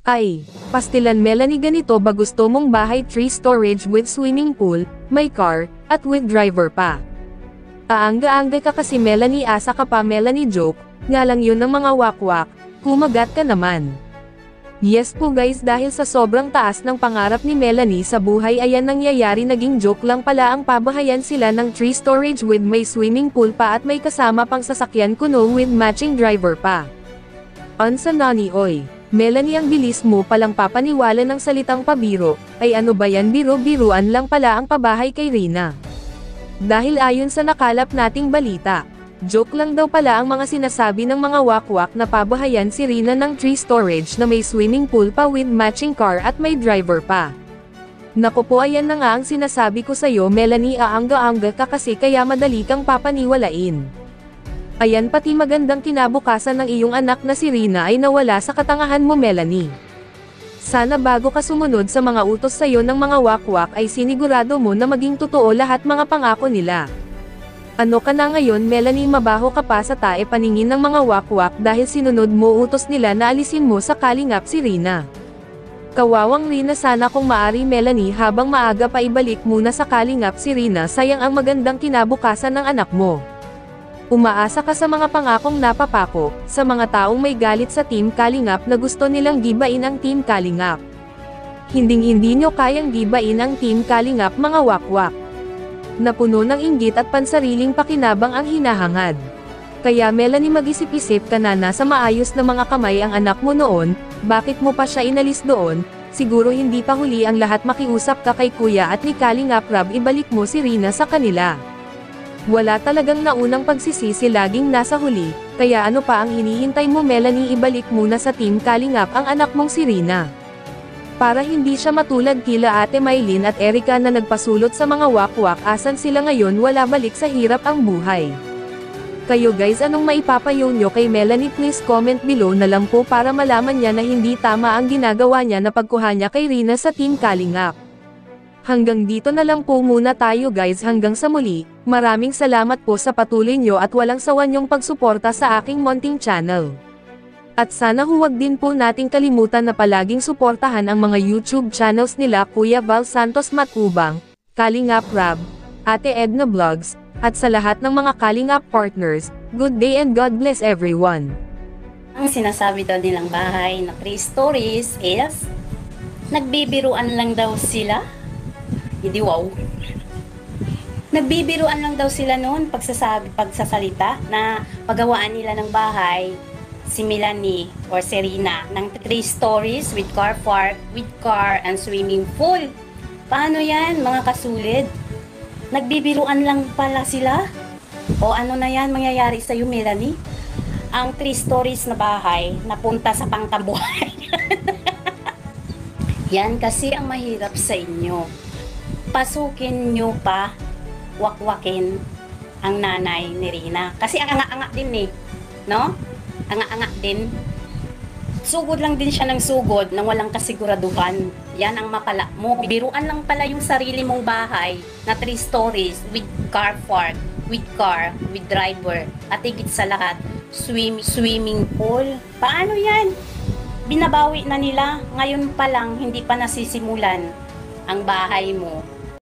Ay, pastilan Melanie, ganito ba gusto mong bahay? 3 storage with swimming pool, may car, at with driver pa. Aangga-angga ka kasi Melanie, asa ka pa Melanie, joke, nga lang yun ng mga wakwak, kumagat ka naman. Yes po guys, dahil sa sobrang taas ng pangarap ni Melanie sa buhay ayan nangyayari, naging joke lang pala ang pabahayan sila ng 3 storage with may swimming pool pa at may kasama pang sasakyan kuno with matching driver pa. Ansa nani oy, Melanie, ang bilis mo palang papaniwala ng salitang pabiro, ay ano ba yan, biro-biruan lang pala ang pabahay kay Rina. Dahil ayon sa nakalap nating balita, joke lang daw pala ang mga sinasabi ng mga wakwak na pabahayan si Rina ng 3 storage na may swimming pool pa with matching car at may driver pa. Naku po, ayan na nga ang sinasabi ko sa'yo Melanie, aangga-angga ka kasi kaya madali kang papaniwalain. Ayan, pati magandang kinabukasan ng iyong anak na si Rina ay nawala sa katangahan mo Melanie. Sana bago ka sumunod sa mga utos sa'yo ng mga wakwak ay sinigurado mo na maging totoo lahat mga pangako nila. Ano ka na ngayon Melanie, mabaho ka pa sa tae paningin ng mga wakwak dahil sinunod mo utos nila na alisin mo sa kalingap si Rina. Kawawang Rina, sana kung maari Melanie, habang maaga pa ibalik muna sa kalingap si Rina, sayang ang magandang kinabukasan ng anak mo. Umaasa ka sa mga pangakong napapako, sa mga taong may galit sa Team Kalingap na gusto nilang gibain ang Team Kalingap. Hinding-hindi nyo kayang gibain ang Team Kalingap mga wakwak. Napuno ng inggit at pansariling pakinabang ang hinahangad. Kaya Melanie, mag-isip-isip ka na, nasa maayos na mga kamay ang anak mo noon, bakit mo pa siya inalis doon? Siguro hindi pa huli ang lahat, makiusap ka kay Kuya at ni Kalingap Rab, ibalik mo si Rina sa kanila. Wala talagang naunang pagsisisi, laging nasa huli, kaya ano pa ang hinihintay mo Melanie, ibalik muna sa Team Kalingap ang anak mong si Rina. Para hindi siya matulad kila Ate Maylin at Erica na nagpasulot sa mga wakwak, asan sila ngayon, wala, balik sa hirap ang buhay. Kayo guys, anong maipapayo nyo kay Melanie? Please comment below na lang po para malaman niya na hindi tama ang ginagawa niya na pagkuha niya kay Rina sa Team Kalingap. Hanggang dito na lang po muna tayo guys, hanggang sa muli, maraming salamat po sa patuloy nyo at walang sawa nyong pagsuporta sa aking munting channel. At sana huwag din po nating kalimutan na palaging suportahan ang mga YouTube channels nila Kuya Val Santos Matubang, Kalingap Rab, Ate Edna Vlogs, at sa lahat ng mga Kalingap partners, good day and God bless everyone. Ang sinasabi daw nilang bahay na 3 stories is, nagbibiruan lang daw sila. Hindi wow. Nagbibiruan lang daw sila noon pagsasalita na pagawaan nila ng bahay si Melanie or si Rina ng 3 stories with car park, with car and swimming pool. Paano yan mga kasulid? Nagbibiruan lang pala sila? O ano na yan mangyayari sa'yo Melanie? Ang 3 stories na bahay napunta sa pangtambuhay. Yan kasi ang mahirap sa inyo. Pasukin nyo pa, wakwakin ang nanay ni Rina. Kasi anga-anga din no? Anga-anga din. Sugod lang din siya ng sugod nang walang kasiguraduhan. Yan ang mapala mo. Biruan lang pala yung sarili mong bahay na 3 stories with car park, with car, with driver. At higit sa lahat, swimming pool. Paano yan? Binabawi na nila. Ngayon pa lang, hindi pa nasisimulan ang bahay mo.